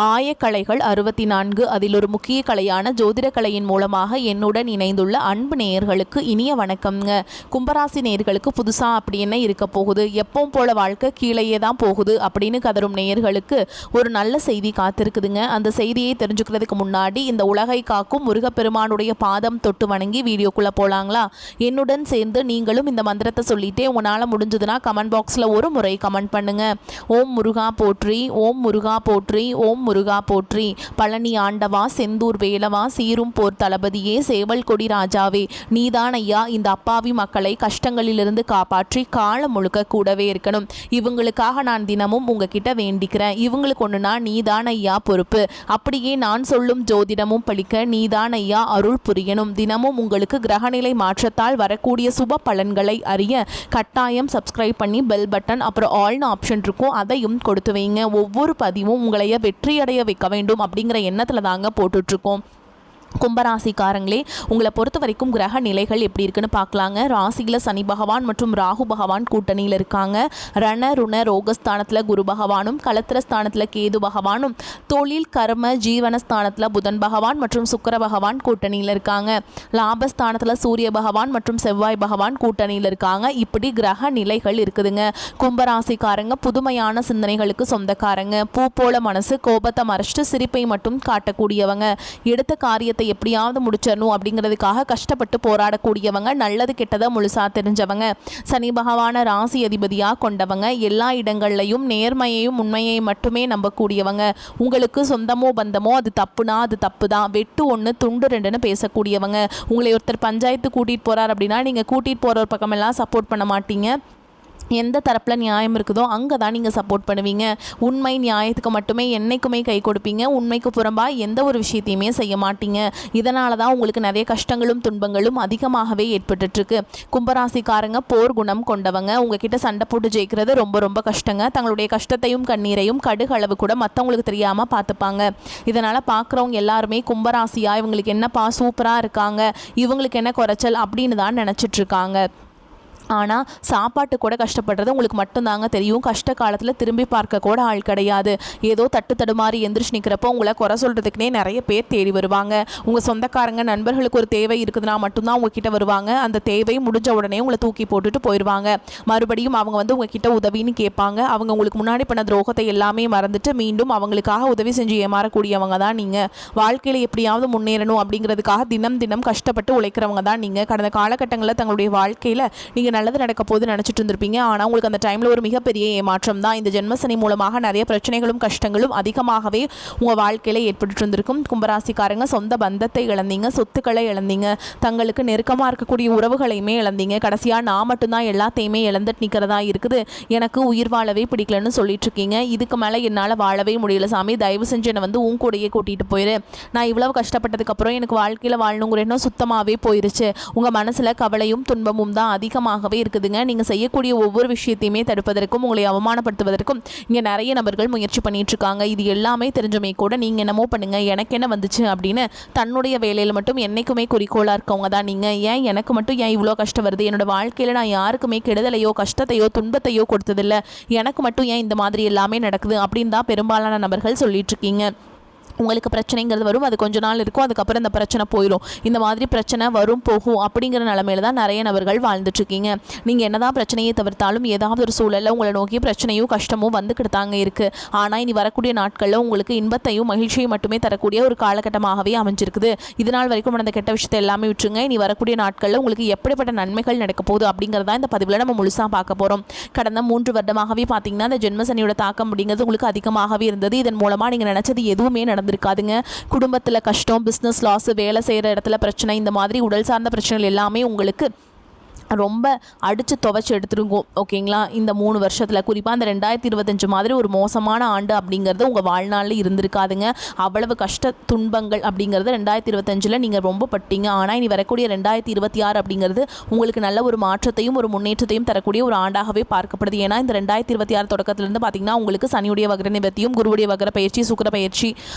ஆயக்கலைகள் 64 அதில் ஒரு முக்கிய கலையான ஜோதிட கலையின் மூலமாக என்னுடன் இணைந்துள்ள அன்பு நேயர்களுக்கு இனிய வணக்கம்ங்க. கும்பராசி நேயர்களுக்கு புதுசா அப்படி என்ன இருக்க போகுது, எப்பவும் போல வாழ்க்கை கீழேயே தான் போகுது அப்படின்னு கதரும் நேயர்களுக்கு ஒரு நல்ல செய்தி காத்திருக்குதுங்க. அந்த செய்தியை தெரிஞ்சுக்கிறதுக்கு முன்னாடி இந்த உலகை காக்கும் முருகப்பெருமானுடைய பாதம் தொட்டு வணங்கி வீடியோக்குள்ள போலாங்களா? என்னுடன் சேர்ந்து நீங்களும் இந்த மந்திரத்தை சொல்லிட்டே உங்களால் முடிஞ்சதுன்னா கமெண்ட் பாக்ஸில் ஒரு முறை கமெண்ட் பண்ணுங்க. ஓம் முருகா போற்றி, ஓம் முருகா போற்றி, ஓம் முருகா போற்றி. பழனி ஆண்டவா, செந்தூர் வேலவா, சீரும் போர் தளபதியே, சேவல் கொடி ராஜாவே, நீதான் ஐயா இந்த அப்பாவி மக்களை கஷ்டங்களிலிருந்து காப்பாற்றி காலம் முழுக்க கூடவே இருக்கணும். இவங்களுக்காக நான் தினமும் உங்ககிட்ட வேண்டிக்கிறேன். இவங்களுக்கு ஒண்ணுனா நீதான் ஐயா பொறுப்பு. அப்படியே நான் சொல்லும் ஜோதிடமும் பழிக்க நீதான் ஐயா அருள் புரியணும். தினமும் உங்களுக்கு கிரகநிலை மாற்றத்தால் வரக்கூடிய சுப பலன்களை அறிய கட்டாயம் சப்ஸ்கிரைப் பண்ணி பெல் பட்டன் அப்புறம் ஆல்னு ஆப்ஷன் இருக்கும், அதையும் கொடுத்து வைங்க. ஒவ்வொரு பதிவும் உங்களைய வெற்றியடைய வைக்க வேண்டும் அப்படிங்கிற எண்ணத்தில் தாங்க போட்டுட்ருக்கோம். கும்பராசிக்காரங்களே, உங்களை பொறுத்த வரைக்கும் கிரக நிலைகள் எப்படி இருக்குன்னு பார்க்கலாங்க. ராசியில் சனி பகவான் மற்றும் ராகு பகவான் கூட்டணியில் இருக்காங்க. ரண ருண ரோகஸ்தானத்தில் குரு பகவானும், கலத்திரஸ்தானத்தில் கேது பகவானும், தொழில் கர்ம ஜீவனஸ்தானத்தில் புதன் பகவான் மற்றும் சுக்கிர பகவான் கூட்டணியில் இருக்காங்க. லாபஸ்தானத்தில் சூரிய பகவான் மற்றும் செவ்வாய் பகவான் கூட்டணியில் இருக்காங்க. இப்படி கிரக நிலைகள் இருக்குதுங்க. கும்பராசிக்காரங்க புதுமையான சிந்தனைகளுக்கு சொந்தக்காரங்க. பூ போல மனசு, கோபத்தை மறைச்சிட்டு சிரிப்பை மட்டும் காட்டக்கூடியவங்க. எடுத்த காரியத்தை எப்படியாவது முடிச்சிடணும் அப்படிங்கிறதுக்காக கஷ்டப்பட்டு போராடக்கூடியவங்க. நல்லது கெட்டதை முழுசா தெரிஞ்சவங்க. சனி பகவான ராசி அதிபதியா கொண்டவங்க. எல்லா இடங்கள்லையும் நேர்மையையும் உண்மையை மட்டுமே நம்பக்கூடியவங்க. உங்களுக்கு சொந்தமோ பந்தமோ அது தப்புனா அது தப்பு தான், வெட்டு ஒன்று துண்டு ரெண்டுன்னு பேசக்கூடியவங்க. உங்களை ஒருத்தர் பஞ்சாயத்து கூட்டிகிட்டு போகிறார் அப்படின்னா நீங்கள் கூட்டிகிட்டு போகிற ஒரு பக்கமெல்லாம் சப்போர்ட் பண்ண மாட்டீங்க. எந்த தரப்பில் நியாயம் இருக்குதோ அங்கே தான் நீங்கள் சப்போர்ட் பண்ணுவீங்க. உண்மை நியாயத்துக்கு மட்டுமே என்றைக்குமே கை கொடுப்பீங்க. உண்மைக்கு புறம்பாக எந்த ஒரு விஷயத்தையுமே செய்ய மாட்டீங்க. இதனால தான் உங்களுக்கு நிறைய கஷ்டங்களும் துன்பங்களும் அதிகமாகவே ஏற்பட்டுருக்கு. கும்பராசிக்காரங்க போர் குணம் கொண்டவங்க. உங்ககிட்ட சண்டை போட்டு ஜெயிக்கிறது ரொம்ப ரொம்ப கஷ்டங்க. தங்களுடைய கஷ்டத்தையும் கண்ணீரையும் கடுகளவு கூட மற்றவங்களுக்கு தெரியாமல் பார்த்துப்பாங்க. இதனால் பார்க்குறவங்க எல்லாருமே கும்பராசியாக இவங்களுக்கு என்னப்பா சூப்பராக இருக்காங்க, இவங்களுக்கு என்ன குறைச்சல் அப்படின்னு தான் நினச்சிட்ருக்காங்க. ஆனால் சாப்பாட்டு கூட கஷ்டப்படுறது உங்களுக்கு மட்டும்தாங்க தெரியும். கஷ்ட காலத்தில் திரும்பி பார்க்க கூட ஆள் கிடையாது. ஏதோ தட்டு தடுமாறி எந்திரிச்சு நிற்கிறப்போ உங்களை குறை சொல்கிறதுக்குனே நிறைய பேர் தேடி வருவாங்க. உங்கள் சொந்தக்காரங்க நண்பர்களுக்கு ஒரு தேவை இருக்குதுன்னா மட்டும்தான் உங்ககிட்ட வருவாங்க. அந்த தேவை முடிஞ்ச உடனே உங்களை தூக்கி போட்டுட்டு போயிடுவாங்க. மறுபடியும் அவங்க வந்து உங்ககிட்ட உதவின்னு கேட்பாங்க. அவங்க உங்களுக்கு முன்னாடி பண்ண துரோகத்தை எல்லாமே மறந்துட்டு மீண்டும் அவங்களுக்காக உதவி செஞ்சு ஏமாறக்கூடியவங்க தான் நீங்கள். வாழ்க்கையில் எப்படியாவது முன்னேறணும் அப்படிங்கிறதுக்காக தினம் தினம் கஷ்டப்பட்டு உழைக்கிறவங்க தான் நீங்கள். கடந்த காலகட்டங்களில் தங்களுடைய வாழ்க்கையில் நீங்கள் நல்லது நடக்க போது நினச்சிட்டு இருந்திருப்பீங்க. ஆனால் உங்களுக்கு அந்த டைமில் ஒரு மிகப்பெரிய ஏமாற்றம் தான். இந்த ஜென்மசனி மூலமாக நிறைய பிரச்சனைகளும் கஷ்டங்களும் அதிகமாகவே உங்கள் வாழ்க்கையில் ஏற்பட்டு இருந்திருக்கும். கும்பராசிக்காரங்க சொந்த பந்தத்தை இழந்தீங்க, சொத்துக்களை இழந்தீங்க, தங்களுக்கு நெருக்கமாக இருக்கக்கூடிய உறவுகளையுமே இழந்தீங்க. கடைசியாக நான் மட்டும்தான் எல்லாத்தையுமே இழந்துட்டு நிற்கிறதா இருக்குது, எனக்கு உயிர் வாழவே பிடிக்கலன்னு சொல்லிட்டு இருக்கீங்க. இதுக்கு மேலே என்னால் வாழவே முடியல சாமி, தயவு செஞ்சு என்னை வந்து உன் கூடையே கூட்டிகிட்டு போயிரு. நான் இவ்வளவு கஷ்டப்பட்டதுக்கப்புறம் எனக்கு வாழ்க்கையில் வாழணுங்கிற எண்ணம் சுத்தமாகவே போயிருச்சு. உங்கள் மனசில் கவலையும் துன்பமும் தான் அதிகமாக இருக்குதுங்க. நீங்க செய்யக்கூடிய ஒவ்வொரு விஷயத்தையுமே தடுப்பதற்கும் உங்களை அவமானப்படுத்துவதற்கும் இங்க நிறைய நபர்கள் முயற்சி பண்ணிட்டு இருக்காங்க. இது எல்லாமே தெரிஞ்சுமே கூட நீங்க என்னமோ பண்ணுங்க, எனக்கு என்ன வந்துச்சு அப்படின்னு தன்னுடைய வேலையில மட்டும் என்னைக்குமே குறிக்கோளா இருக்கவங்க தான் நீங்க. ஏன் எனக்கு மட்டும் ஏன் இவ்வளோ கஷ்டம் வருது, என்னோட வாழ்க்கையில நான் யாருக்குமே கெடுதலையோ கஷ்டத்தையோ துன்பத்தையோ கொடுத்ததில்லை, எனக்கு மட்டும் ஏன் இந்த மாதிரி எல்லாமே நடக்குது அப்படின்னு தான் பெரும்பாலான நபர்கள் சொல்லிட்டு இருக்கீங்க. உங்களுக்கு பிரச்சனைங்கிறது வரும், அது கொஞ்ச நாள் இருக்கும், அதுக்கப்புறம் இந்த பிரச்சனை போயிடும். இந்த மாதிரி பிரச்சனை வரும் போகும் அப்படிங்கிற நிலமையில தான் நிறைய நபர்கள் வாழ்ந்துட்டுருக்கீங்க. நீங்கள் என்னதான் பிரச்சனையை தவிர்த்தாலும் ஏதாவது ஒரு சூழலில் உங்களை நோக்கி பிரச்சனையும் கஷ்டமும் வந்துக்கிட்டு தாங்க இருக்குது. ஆனால் இனி வரக்கூடிய நாட்களில் உங்களுக்கு இன்பத்தையும் மகிழ்ச்சியும் மட்டுமே தரக்கூடிய ஒரு காலகட்டமாகவே அமைஞ்சிருக்குது. இதனால் வரைக்கும் நடந்த கெட்ட விஷயத்தை எல்லாமே விட்டுருங்க. இனி வரக்கூடிய நாட்களில் உங்களுக்கு எப்படிப்பட்ட நன்மைகள் நடக்க போகுது அப்படிங்கிறதா இந்த பதிவில் நம்ம முழுசாக பார்க்க போகிறோம். கடந்த 3 வருடமாகவே பார்த்தீங்கன்னா இந்த ஜென்மசனியோட தாக்கம் அப்படிங்கிறது உங்களுக்கு அதிகமாகவே இருந்தது. இதன் மூலமாக நீங்கள் நினச்சது எதுவுமே இருக்காதுங்க. குடும்பத்தில் கஷ்டம், பிஸ்னஸ் லாஸ், வேலை செய்கிற இடத்துல பிரச்சனை, இந்த மாதிரி உடல் சார்ந்த பிரச்சனைகள் எல்லாமே உங்களுக்கு ரொம்ப அடித்து துவைச்சி எடுத்துருங்கோ. ஓகேங்களா? இந்த 3 வருஷத்தில் குறிப்பாக அந்த 2025 மாதிரி ஒரு மோசமான ஆண்டு அப்படிங்கிறது உங்கள் வாழ்நாளில் இருந்திருக்காதுங்க. அவ்வளவு கஷ்ட துன்பங்கள் அப்படிங்கிறது 2025 நீங்கள் ரொம்ப பட்டீங்க. ஆனால் இனி வரக்கூடிய 2026 அப்படிங்கிறது உங்களுக்கு நல்ல ஒரு மாற்றத்தையும் ஒரு முன்னேற்றத்தையும் தரக்கூடிய ஒரு ஆண்டாகவே பார்க்கப்படுது. ஏன்னா இந்த 2026 தொடக்கத்திலிருந்து பார்த்தீங்கன்னா உங்களுக்கு சனியுடைய வக்ர நிவர்த்தியும், குருவுடைய வக்ர பயிற்சி, சுக்கிர பயிற்சி,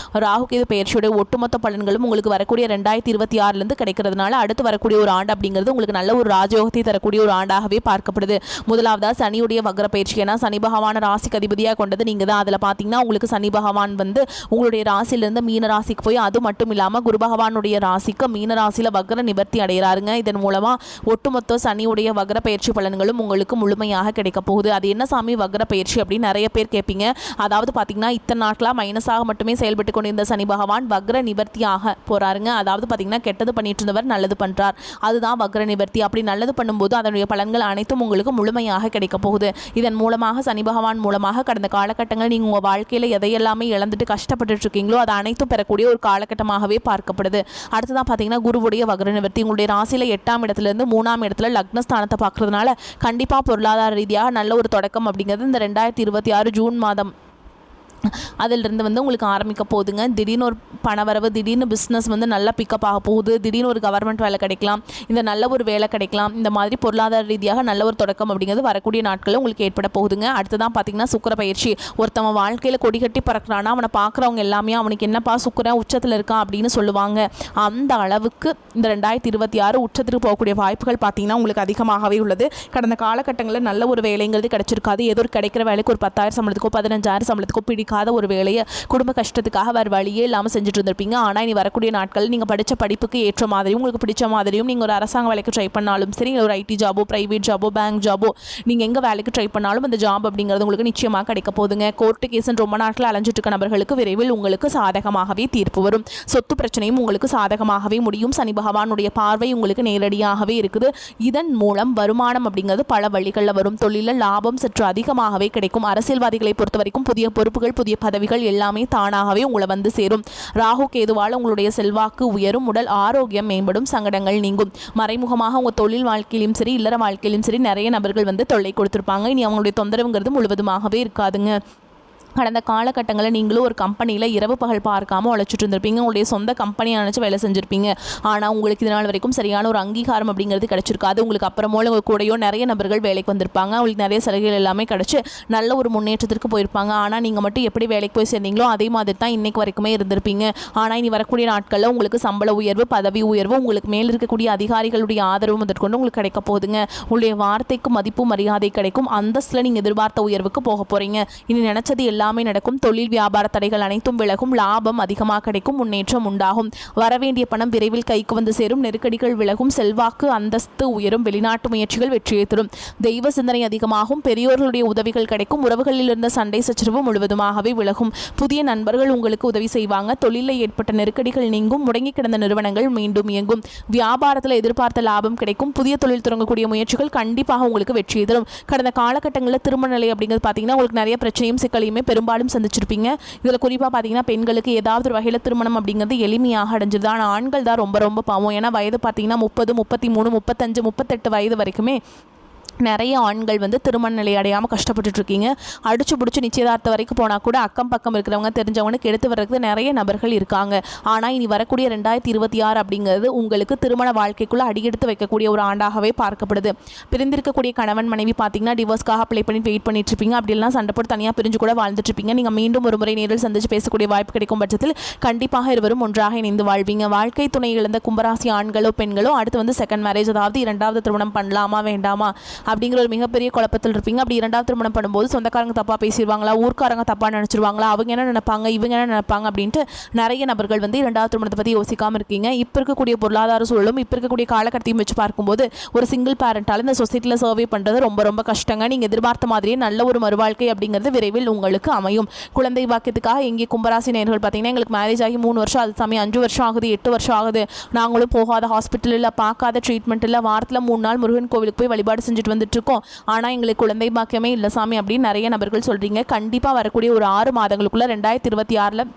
ராகுகேது பயிற்சியுடைய ஒட்டுமொத்த பலன்களும் உங்களுக்கு வரக்கூடிய 2026 கிடைக்கிறதுனால அடுத்து வரக்கூடிய ஒரு ஆண்டு அப்படிங்கிறது உங்களுக்கு நல்ல ஒரு ராஜயோகத்தை யோகத்தை தரக்கூடிய ஒரு ஆண்டாகவே பார்க்கப்படுது. முதலாவதாக சனியுடைய வக்ர பயிற்சி. ஏன்னா சனி பகவான ராசிக்கு அதிபதியாக கொண்டது நீங்கள் தான். அதில் பார்த்தீங்கன்னா உங்களுக்கு சனி பகவான் வந்து உங்களுடைய ராசியிலிருந்து மீன ராசிக்கு போய் அது மட்டும் இல்லாமல் குரு பகவானுடைய ராசிக்கு மீன ராசியில் வக்ர நிவர்த்தி அடைகிறாருங்க. இதன் மூலமாக ஒட்டுமொத்த சனியுடைய வக்ர பயிற்சி பலன்களும் உங்களுக்கு முழுமையாக கிடைக்க போகுது. அது என்ன சாமி வக்ர பயிற்சி அப்படின்னு நிறைய பேர் கேட்பீங்க. அதாவது பார்த்தீங்கன்னா இத்தனை நாட்களாக மைனஸாக மட்டுமே செயல்பட்டு கொண்டிருந்த சனி பகவான் வக்ர நிவர்த்தியாக போகிறாருங்க. அதாவது பார்த்தீங்கன்னா கெட்டது பண்ணிட்டு இருந்தவர் நல்லது பண்ணுறார். அதுதான் வக்ர நிவர்த்தி. அப்படி நல்லது பண்ணும்போது அதனுடைய பலன்கள் அனைத்தும் உங்களுக்கு முழுமையாக கிடைக்க போகுது. இதன் மூலமாக சனி பகவான் மூலமாக கடந்த காலகட்டங்கள் நீங்கள் உங்கள் வாழ்க்கையில் எதையெல்லாமே இழந்துட்டு கஷ்டப்பட்டு இருக்கீங்களோ அதை அனைத்தும் பெறக்கூடிய ஒரு காலகட்டமாகவே பார்க்கப்படுது. அடுத்ததான் பார்த்தீங்கன்னா குருவுடைய வக்ர நிவர்த்தி. உங்களுடைய ராசியில் 8ஆம் இடத்துலேருந்து 3ஆம் இடத்துல லக்னஸ்தானத்தை பார்க்கறதுனால கண்டிப்பாக பொருளாதார ரீதியாக நல்ல ஒரு தொடக்கம் அப்படிங்கிறது இந்த 2026 ஜூன் மாதம் அதிலிருந்து வந்து உங்களுக்கு ஆரம்பிக்க போகுதுங்க. திடீர்னு ஒரு பணவரவு, திடீர்னு பிஸ்னஸ் வந்து நல்லா பிக்கப் ஆக போகுது. திடீர்னு ஒரு கவர்மெண்ட் வேலை கிடைக்கலாம், இந்த நல்ல ஒரு வேலை கிடைக்கலாம். இந்த மாதிரி பொருளாதார ரீதியாக நல்ல ஒரு தொடக்கம் அப்படிங்கிறது வரக்கூடிய நாட்களில் உங்களுக்கு ஏற்பட போகுதுங்க. அடுத்ததான் பார்த்தீங்கன்னா சுக்கிர பயிற்சி. ஒருத்தவன் வாழ்க்கையில் கொடி கட்டி பறக்கிறான்னா அவனை பார்க்குறவங்க எல்லாமே அவனுக்கு என்னப்பா சுக்கிரன் உச்சத்தில் இருக்கான் அப்படின்னு சொல்லுவாங்க. அந்த அளவுக்கு இந்த 2026 உச்சத்திற்கு போகக்கூடிய வாய்ப்புகள் பார்த்தீங்கன்னா உங்களுக்கு அதிகமாகவே உள்ளது. கடந்த காலகட்டங்களில் நல்ல ஒரு வேலைங்கிறது கிடைச்சிருக்காது. ஏதோ ஒரு கிடைக்கிற வேலைக்கு ஒரு 10,000 சம்பளத்துக்கோ 15,000 சம்பளத்துக்கோ பிடிக்காத ஒரு வேலையை குடும்ப கஷ்டத்துக்காக வேறு வழியே இல்லாமல் செஞ்சுட்டு இருந்திருப்பீங்க. ஆனால் இனி வரக்கூடிய நாட்கள் நீங்கள் படித்த படிப்புக்கு ஏற்ற மாதிரியும் உங்களுக்கு பிடிச்ச மாதிரியும் நீங்கள் ஒரு அரசாங்க வேலைக்கு ட்ரை பண்ணாலும் சரி, ஒரு ஐடி ஜாபோ, பிரைவேட் ஜாபோ, பேங்க் ஜாபோ, நீங்கள் எங்கே வேலைக்கு ட்ரை பண்ணாலும் அந்த ஜாப் அப்படிங்கிறது உங்களுக்கு நிச்சயமாக கிடைக்க போகுதுங்க. கோர்ட்டு கேஸ்ன்னு ரொம்ப நாட்கள் அலைஞ்சிட்டு இருக்க நபர்களுக்கு விரைவில் உங்களுக்கு சாதகமாகவே தீர்ப்பு வரும். சொத்து பிரச்சனையும் உங்களுக்கு சாதகமாகவே முடியும். சனி பகவானுடைய பார்வை உங்களுக்கு நேரடியாகவே இருக்குது. இதன் மூலம் வருமானம் அப்படிங்கிறது பல வழிகளில் வரும். தொழிலில் லாபம் சற்று அதிகமாகவே கிடைக்கும். அரசியல்வாதிகளை பொறுத்த வரைக்கும் புதிய பொறுப்புகள், புதிய பதவிகள் எல்லாமே தானாகவே உங்களை வந்து சேரும். ராகு கேதுவால் உங்களுடைய செல்வாக்கு உயரும். உடல் ஆரோக்கியம் மேம்படும். சங்கடங்கள் நீங்கும். மறைமுகமாக உங்கள் தொழில் வாழ்க்கையிலும் சரி, இல்லற வாழ்க்கையிலும் சரி நிறைய நபர்கள் வந்து தொல்லை கொடுத்துருப்பாங்க. இனி அவங்களுடைய தொந்தரவுங்கிறது முழுவதுமாகவே இருக்காதுங்க. கடந்த காலகட்டங்களில் நீங்களும் ஒரு கம்பெனியில் இரவு பகல் பார்க்காமல் உழைச்சிட்டு இருந்திருப்பீங்க. உங்களுடைய சொந்த கம்பெனியை நினச்சி வேலை செஞ்சுருப்பீங்க. ஆனால் உங்களுக்கு இதனால் வரைக்கும் சரியான ஒரு அங்கீகாரம் அப்படிங்கிறது கிடச்சிருக்காது. உங்களுக்கு அப்புறமோ உங்கள் கூடயோ நிறைய நபர்கள் வேலைக்கு வந்திருப்பாங்க. அவங்களுக்கு நிறைய சலுகைகள் எல்லாமே கிடச்சி நல்ல ஒரு முன்னேற்றத்திற்கு போயிருப்பாங்க. ஆனால் நீங்கள் மட்டும் எப்படி வேலைக்கு போய் சேர்ந்தீங்களோ அதே மாதிரி தான் இன்றைக்கு வரைக்குமே இருந்திருப்பீங்க. ஆனால் இனி வரக்கூடிய நாட்களில் உங்களுக்கு சம்பள உயர்வு, பதவி உயர்வு, உங்களுக்கு மேல் இருக்கக்கூடிய அதிகாரிகளுடைய ஆதரவு முதற்கொண்டு உங்களுக்கு கிடைக்க போகுதுங்க. உங்களுடைய வார்த்தைக்கு மதிப்பு மரியாதை கிடைக்கும். அந்தஸ்தில் நீங்கள் எதிர்பார்த்த உயர்வுக்கு போக போகிறீங்க. இனி நினச்சது எல்லாமே நடக்கும். தொழில் வியாபார தடைகள் அனைத்தும் விலகும். லாபம் அதிகமாக கிடைக்கும். முன்னேற்றம் உண்டாகும். வரவேண்டிய பணம் விரைவில் கைக்கு வந்து சேரும். நெருக்கடிகள் விலகும். செல்வாக்கு அந்தஸ்து உயரும். வெளிநாட்டு முயற்சிகள் வெற்றியை தரும். தெய்வ சிந்தனை அதிகமாகும். பெரியோர்களுடைய உதவிகள் கிடைக்கும். உறவுகளில் இருந்த சண்டை சச்சரவு முழுவதுமாகவே விலகும். புதிய நண்பர்கள் உங்களுக்கு உதவி செய்வாங்க. தொழிலில் ஏற்பட்ட நெருக்கடிகள் நீங்கும். முடங்கி கிடந்த நிறுவனங்கள் மீண்டும் இயங்கும். வியாபாரத்தில் எதிர்பார்த்த லாபம் கிடைக்கும். புதிய தொழில் தொடங்கக்கூடிய முயற்சிகள் கண்டிப்பாக உங்களுக்கு வெற்றியை தரும். கடந்த காலகட்டங்களில் திருமண நிலை அப்படிங்கிறது பார்த்தீங்கன்னா உங்களுக்கு நிறைய பிரச்சனையும் சிக்கலையுமே பெரும்பாலும் சந்திச்சிருப்பீங்க. இதில் குறிப்பாக பார்த்தீங்கன்னா பெண்களுக்கு ஏதாவது ஒரு வகையில் திருமணம் அப்படிங்கிறது எளிமையாக அடைஞ்சிருது. ஆனால் ஆண்கள் தான் ரொம்ப ரொம்ப பாவம். ஏன்னா வயது பார்த்தீங்கன்னா 30, 33, 35, 38 வயது வரைக்குமே நிறைய ஆண்கள் வந்து திருமண நிலை அடையாமல் கஷ்டப்பட்டுட்டு இருக்கீங்க. அடிச்சு பிடிச்சி நிச்சயதார்த்தம் வரைக்கும் போனால் கூட அக்கம் பக்கம் இருக்கிறவங்க தெரிஞ்சவங்களுக்கு எடுத்து வர்றதுக்கு நிறைய நபர்கள் இருக்காங்க. ஆனால் இனி வரக்கூடிய 2026 அப்படிங்கிறது உங்களுக்கு திருமண வாழ்க்கைக்குள்ளே அடியெடுத்து வைக்கக்கூடிய ஒரு ஆண்டாகவே பார்க்கப்படுது. பிரிந்திருக்கக்கூடிய கணவன் மனைவி பார்த்தீங்கன்னா டிவோர்ஸ்க்காக அப்ளை பண்ணி வெயிட் பண்ணிட்டு இருப்பீங்க. அப்படிலாம் சண்டை போட்டு தனியாக பிரிஞ்சு கூட வாழ்ந்துட்டு இருப்பீங்க. நீங்கள் மீண்டும் ஒரு முறை நேரில் சந்திச்சு பேசக்கூடிய வாய்ப்பு கிடைக்கும் பட்சத்தில் கண்டிப்பாக இருவரும் ஒன்றாக இணைந்து வாழ்வீங்க. வாழ்க்கை துணை இழந்த கும்பராசி ஆண்களோ பெண்களோ அடுத்து வந்து செகண்ட் மேரேஜ், அதாவது 2வது திருமணம் பண்ணலாமா வேண்டாமா அப்படிங்கிற ஒரு மிகப்பெரிய குழப்பத்தில் இருப்பீங்க. அப்படி 2வது திருமணம் பண்ணும்போது சொந்தக்காரங்க தப்பாக பேசிடுவாங்களா, ஊர்க்காரங்க தப்பாக நினச்சிருவாங்களா, அவங்க என்ன நினைப்பாங்க, இவங்க என்ன நினைப்பாங்க அப்படின்ட்டு நிறைய நபர்கள் வந்து 2வது திருமணத்தை பற்றி யோசிக்காமல் இருக்கீங்க. இப்போ இருக்கக்கூடிய பொருளாதார சூழலும் இப்போ இருக்கக்கூடிய காலகட்டத்தையும் வச்சு பார்க்கும்போது ஒரு சிங்கிள் பேரண்டால் இந்த சொசைட்டியில் சர்வே பண்ணுறது ரொம்ப ரொம்ப கஷ்டங்க. நீங்கள் எதிர்பார்த்த மாதிரியே நல்ல ஒரு மறுவாழ்க்கை அப்படிங்கிறது விரைவில் உங்களுக்கு அமையும். குழந்தை பாக்கியத்துக்காக எங்கே கும்பராசி நேயர்கள் பார்த்தீங்கன்னா எங்களுக்கு மேரேஜ் ஆகி 3 வருஷம், அது சமயம் 5 வருஷம் ஆகுது, 8 வருஷம் ஆகுது, நாங்களும் போகாத ஹாஸ்பிட்டல் இல்லை, பார்க்காத ட்ரீட்மெண்ட் இல்லை, வாரத்தில் 3 நாள் முருகன் கோவிலுக்கு போய் வழிபாடு செஞ்சுட்டு வந்துட்டு இருக்கோம், ஆனால் எங்களுக்கு குழந்தை பாக்கியமே இல்லை சாமி அப்படின்னு நிறைய நபர்கள் சொல்கிறீங்க. கண்டிப்பாக வரக்கூடிய ஒரு 6 மாதங்களுக்குள்ள 2026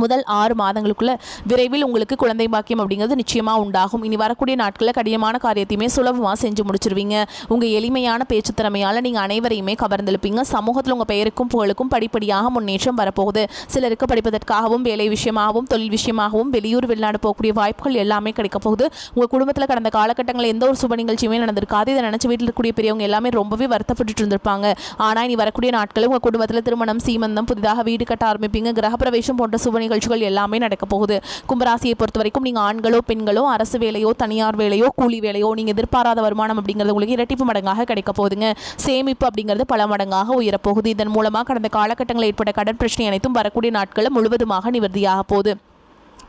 முதல் 6 மாதங்களுக்குள்ள விரைவில் உங்களுக்கு குழந்தை பாக்கியம் அப்படிங்கிறது நிச்சயமாக உண்டாகும். இனி வரக்கூடிய நாட்களில் கடினமான காரியத்தையுமே சுலபமாக செஞ்சு முடிச்சிருவீங்க. உங்கள் எளிமையான பேச்சு திறமையால் நீங்கள் அனைவரையுமே கவர்ந்தெழுப்பீங்க. சமூகத்தில் உங்கள் பெயருக்கும் புகழுக்கும் படிப்படியாக முன்னேற்றம் வரப்போகுது. சிலருக்கு படிப்பதற்காகவும் வேலை விஷயமாகவும் தொழில் விஷயமாகவும் வெளியூர் வெளிநாடு போகக்கூடிய வாய்ப்புகள் எல்லாமே கிடைக்க போகுது. உங்கள் குடும்பத்தில் கடந்த காலகட்டங்களில் எந்த ஒரு சுப நிகழ்ச்சியுமே நடந்திருக்காது. இதை நினச்சி வீட்டில் இருக்கக்கூடிய பெரியவங்க எல்லாமே ரொம்பவே வருத்தப்பட்டு இருந்திருப்பாங்க. ஆனால் இனி வரக்கூடிய நாட்களில் உங்கள் குடும்பத்தில் திருமணம், சீமந்தம், புதிதாக வீடு கட்ட ஆரம்பிப்பீங்க. கிரகப்பிரவேசம் போன்ற சுப நிகழ்ச்சிகள் எல்லாமே நடக்க போகுது. கும்பராசியை பொறுத்த வரைக்கும் நீங்கள் ஆண்களோ பெண்களோ அரசு வேலையோ தனியார் வேலையோ கூலி வேலையோ நீங்கள் எதிர்பாராத வருமானம் அப்படிங்கிறது உங்களுக்கு இரட்டிப்பு மடங்காக கிடைக்க போகுதுங்க. சேமிப்பு அப்படிங்கிறது பல மடங்காக உயரப்போகுது. இதன் மூலமாக கடந்த காலகட்டங்களில் ஏற்பட்ட கடன் பிரச்சனை அனைத்தும் வரக்கூடிய நாட்களில் முழுவதுமாக நிவர்த்தியாக போகுது.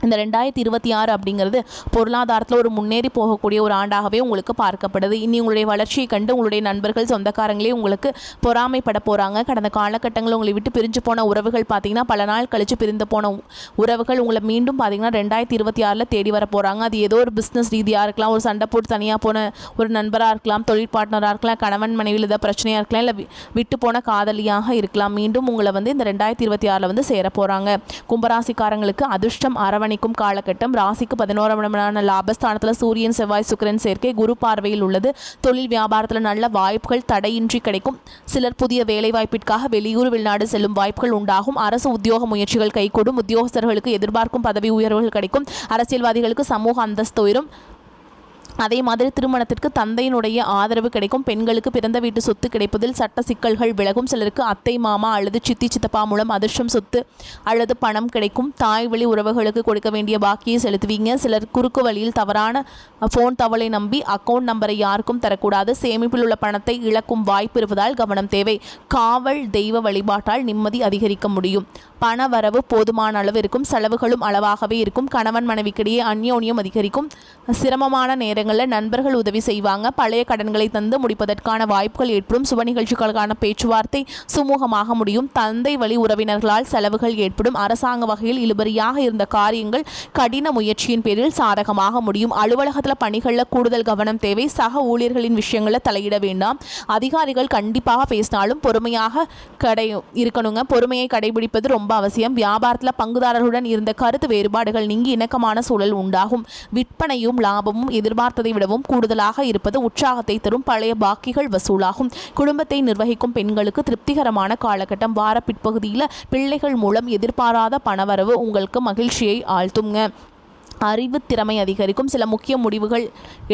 இந்த 2026 அப்படிங்கிறது பொருளாதாரத்தில் ஒரு முன்னேறி போகக்கூடிய ஒரு ஆண்டாகவே உங்களுக்கு பார்க்கப்படுது. இனி உங்களுடைய வளர்ச்சியை கண்டு உங்களுடைய நண்பர்கள் சொந்தக்காரங்களே உங்களுக்கு பொறாமைப்பட போகிறாங்க. கடந்த காலகட்டங்களில் உங்களை விட்டு பிரிஞ்சு போன உறவுகள் பார்த்தீங்கன்னா பல நாள் கழித்து பிரிந்து போன உறவுகள் உங்களை மீண்டும் பார்த்தீங்கன்னா 2026 தேடி வர போகிறாங்க. அது ஏதோ ஒரு பிஸ்னஸ் ரீதியாக இருக்கலாம், ஒரு சண்டை போட்டு தனியாக போன ஒரு நண்பராக இருக்கலாம், தொழில் பார்ட்னராக இருக்கலாம், கணவன் மனைவியில் ஏதாவது பிரச்சனையாக இருக்கலாம், இல்லை விட்டு போன காதலியாக இருக்கலாம். மீண்டும் உங்களை வந்து இந்த 2026 வந்து சேர போகிறாங்க. கும்பராசிக்காரங்களுக்கு அதிர்ஷ்டம் அரவணைக்கும் காலகட்டம். ராசிக்கு 11ஆம் இடமான லாபஸ்தானத்தில் சூரியன் செவ்வாய் சுக்கிரன் சேர்க்கை குரு பார்வையில் உள்ளது. தொழில் வியாபாரத்தில் நல்ல வாய்ப்புகள் தடையின்றி கிடைக்கும். சிலர் புதிய வேலை வாய்ப்பிற்காக வெளியூர் வெளிநாடு செல்லும் வாய்ப்புகள் உண்டாகும். அரசு உத்தியோக முயற்சிகள் கைகூடும். உத்தியோகஸ்தர்களுக்கு எதிர்பார்க்கும் பதவி உயர்வுகள் கிடைக்கும். அரசியல்வாதிகளுக்கு சமூக அந்தஸ்து உயரும். அதே மாதிரி திருமணத்திற்கு தந்தையினுடைய ஆதரவு கிடைக்கும். பெண்களுக்கு பிறந்த வீட்டு சொத்து கிடைப்பதில் சட்ட சிக்கல்கள் விலகும். சிலருக்கு அத்தை மாமா அல்லது சித்தி சித்தப்பா மூலம் அதிர்ஷ்டம் சொத்து அல்லது பணம் கிடைக்கும். தாய் வழி உறவுகளுக்கு கொடுக்க வேண்டிய பாக்கியை செலுத்துவீங்க. சிலர் குறுக்கு வழியில் தவறான ஃபோன் தவளை நம்பி அக்கௌண்ட் நம்பரை யாருக்கும் தரக்கூடாது. சேமிப்பில் உள்ள பணத்தை இழக்கும் வாய்ப்பு இருப்பதால் கவனம் தேவை. காவல் தெய்வ வழிபாட்டால் நிம்மதி அதிகரிக்க முடியும். பண வரவு போதுமான அளவு இருக்கும். செலவுகளும் அளவாகவே இருக்கும். கணவன் மனைவிக்கிடையே அந்யோன்யம் அதிகரிக்கும். சிரமமான நேரங்களில் நண்பர்கள் உதவி செய்வாங்க. பழைய கடன்களை தந்து முடிப்பதற்கான வாய்ப்புகள் ஏற்படும். சுப நிகழ்ச்சிகளுக்கான பேச்சுவார்த்தை சுமூகமாக முடியும். தந்தை வழி உறவினர்களால் செலவுகள் ஏற்படும். அரசாங்க வகையில் இழுபறியாக இருந்த காரியங்கள் கடின முயற்சியின் பேரில் சாதகமாக முடியும். அலுவலகத்தில் பணிகளில் கூடுதல் கவனம் தேவை. சக ஊழியர்களின் விஷயங்களில் தலையிட வேண்டாம். அதிகாரிகள் கண்டிப்பாக பேசினாலும் பொறுமையாக இருக்கணுங்க. பொறுமையை கடைபிடிப்பது ரொம்ப அவசியம். வியாபாரத்தில் பங்குதாரர்களுடன் இருந்த கருத்து வேறுபாடுகள் நீங்கி இணக்கமான சூழல் உண்டாகும். விற்பனையும் லாபமும் எதிர்பார்த்ததை விடவும் கூடுதலாக இருப்பது உற்சாகத்தை தரும். பழைய பாக்கிகள் வசூலாகும். குடும்பத்தை நிர்வகிக்கும் பெண்களுக்கு திருப்திகரமான காலகட்டம். வார பிற்பகுதியில் பிள்ளைகள் மூலம் எதிர்பாராத பணவரவு உங்களுக்கு மகிழ்ச்சியை ஆழ்த்துங்க. அறிவு திறமை அதிகரிக்கும். சில முக்கிய முடிவுகள்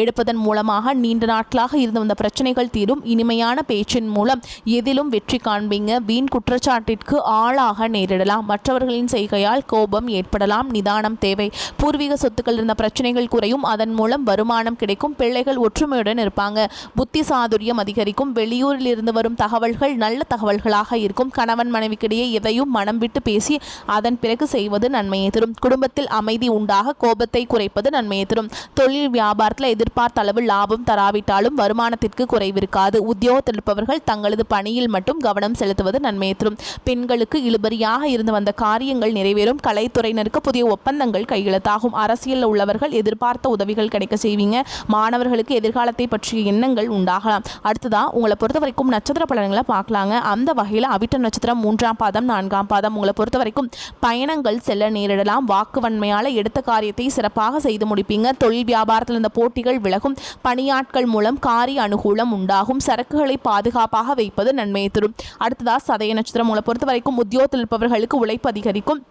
எடுப்பதன் மூலமாக நீண்ட நாட்களாக இருந்து வந்த பிரச்சனைகள் தீரும். இனிமையான பேச்சின் மூலம் எதிலும் வெற்றி காண்பீங்க. வீண் குற்றச்சாட்டிற்கு ஆளாக நேரிடலாம். மற்றவர்களின் செய்கையால் கோபம் ஏற்படலாம். நிதானம் தேவை. பூர்வீக சொத்துக்கள் இருந்த பிரச்சனைகள் குறையும். அதன் மூலம் வருமானம் கிடைக்கும். பிள்ளைகள் ஒற்றுமையுடன் இருப்பாங்க. புத்தி சாதுரியம் அதிகரிக்கும். வெளியூரில் இருந்து வரும் தகவல்கள் நல்ல தகவல்களாக இருக்கும். கணவன் மனைவிக்கிடையே எதையும் மனம் விட்டு பேசி அதன் பிறகு செய்வது நன்மையை தரும். குடும்பத்தில் அமைதி உண்டாக கோபத்தை குறைப்பது நன்மையை தரும். தொழில் வியாபாரத்தில் எதிர்பார்த்த அளவு லாபம் தராவிட்டாலும் வருமானத்திற்கு குறைவிருக்காது. உத்தியோகத்தில் இருப்பவர்கள் தங்களது பணியில் மட்டும் கவனம் செலுத்துவது நன்மையை தரும். பெண்களுக்கு இழுபறியாக இருந்து வந்த காரியங்கள் நிறைவேறும். கலைத்துறையினருக்கு புதிய ஒப்பந்தங்கள் கையெழுத்தாகும். அரசியலில் உள்ளவர்கள் எதிர்பார்த்த உதவிகள் கிடைக்க செய்வீங்க. மாணவர்களுக்கு எதிர்காலத்தை பற்றிய எண்ணங்கள் உண்டாகலாம். அடுத்ததா உங்களை பொறுத்த வரைக்கும் நட்சத்திர பலன்களை பார்க்கலாங்க. அந்த வகையில் அவிட்ட நட்சத்திரம் 3ஆம் பாதம் 4ஆம் பாதம் உங்களை பொறுத்த வரைக்கும் பயணங்கள் செல்ல நேரிடலாம். வாக்குவன்மையால் எடுத்த காரியத்தை சிறப்பாக செய்து முடிப்பீங்க. தொழில் வியாபாரத்தில் இருந்த போட்டிகள் விலகும். பணியாட்கள் மூலம் காரிய அனுகூலம் உண்டாகும். சரக்குகளை பாதுகாப்பாக வைப்பது நன்மையை தரும். அடுத்ததா சதய நட்சத்திரம் உங்களை பொறுத்த வரைக்கும் உத்தியோகத்தில் இருப்பவர்களுக்கு உழைப்பு அதிகரிக்கும்.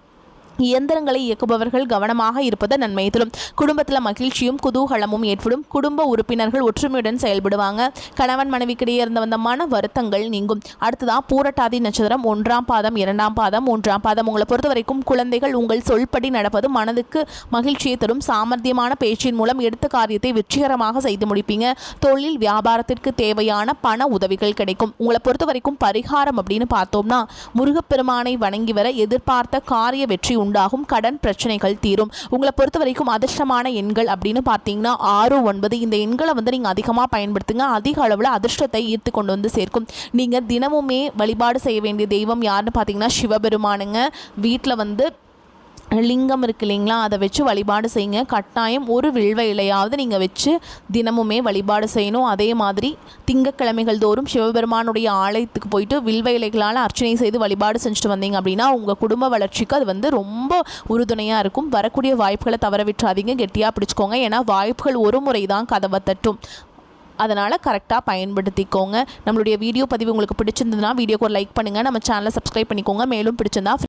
இயந்திரங்களை இயக்குபவர்கள் கவனமாக இருப்பது நன்மை தரும். குடும்பத்தில் மகிழ்ச்சியும் குதூகலமும் ஏற்படும். குடும்ப உறுப்பினர்கள் ஒற்றுமையுடன் செயல்படுவாங்க. கணவன் மனைவிக்கிடையே இருந்து வந்த மன வருத்தங்கள் நீங்கும். அடுத்ததான் பூரட்டாதி நட்சத்திரம் 1ஆம் பாதம் 2ஆம் பாதம் 3ஆம் பாதம் உங்களை பொறுத்த வரைக்கும் குழந்தைகள் உங்கள் சொல்படி நடப்பது மனதுக்கு மகிழ்ச்சியை தரும். சாமர்த்தியமான பேச்சின் மூலம் எடுத்த காரியத்தை வெற்றிகரமாக செய்து முடிப்பீங்க. தொழில் வியாபாரத்திற்கு தேவையான பண உதவிகள் கிடைக்கும். உங்களை பொறுத்த வரைக்கும் பரிகாரம் அப்படின்னு பார்த்தோம்னா முருகப்பெருமானை வணங்கி வர எதிர்பார்த்த காரிய வெற்றி உண்டாகும். கடன் பிரச்சனைகள் தீரும். உங்களை பொறுத்த வரைக்கும் அதிர்ஷ்டமான எண்கள் அப்படின்னு பார்த்தீங்கன்னா 6, 9 இந்த எண்களை வந்து நீங்கள் அதிகமாக பயன்படுத்துங்க. அதிக அளவில் அதிர்ஷ்டத்தை ஈர்த்து கொண்டு வந்து சேர்க்கும். நீங்கள் தினமுமே வழிபாடு செய்ய வேண்டிய தெய்வம் யாருன்னு பார்த்தீங்கன்னா சிவபெருமானுங்க. வீட்டில் வந்து லிங்கம் இருக்கு இல்லைங்களா, அதை வச்சு வழிபாடு செய்யுங்க. கட்டாயம் ஒரு வில்வ இலையாவது நீங்கள் வச்சு தினமுமே வழிபாடு செய்யணும். அதே மாதிரி திங்கட்கிழமைகள் தோறும் சிவபெருமானுடைய ஆலயத்துக்கு போயிட்டு வில்வ இலைகளால் அர்ச்சனை செய்து வழிபாடு செஞ்சுட்டு வந்தீங்க அப்படின்னா உங்கள் குடும்ப வளர்ச்சிக்கு அது வந்து ரொம்ப உறுதுணையாக இருக்கும். வரக்கூடிய வாய்ப்புகளை தவற விட்டுறாதீங்க, கெட்டியாக பிடிச்சிக்கோங்க. ஏன்னா வாய்ப்புகள் ஒரு முறை தான் கதவை தட்டும். அதனால் கரெக்டாக பயன்படுத்திக்கோங்க. நம்மளுடைய வீடியோ பதிவு உங்களுக்கு பிடிச்சிருந்ததுன்னா வீடியோக்கு ஒரு லைக் பண்ணுங்கள். நம்ம சேனலை சப்ஸ்கிரைப் பண்ணிக்கோங்க. மேலும் பிடிச்சிருந்தா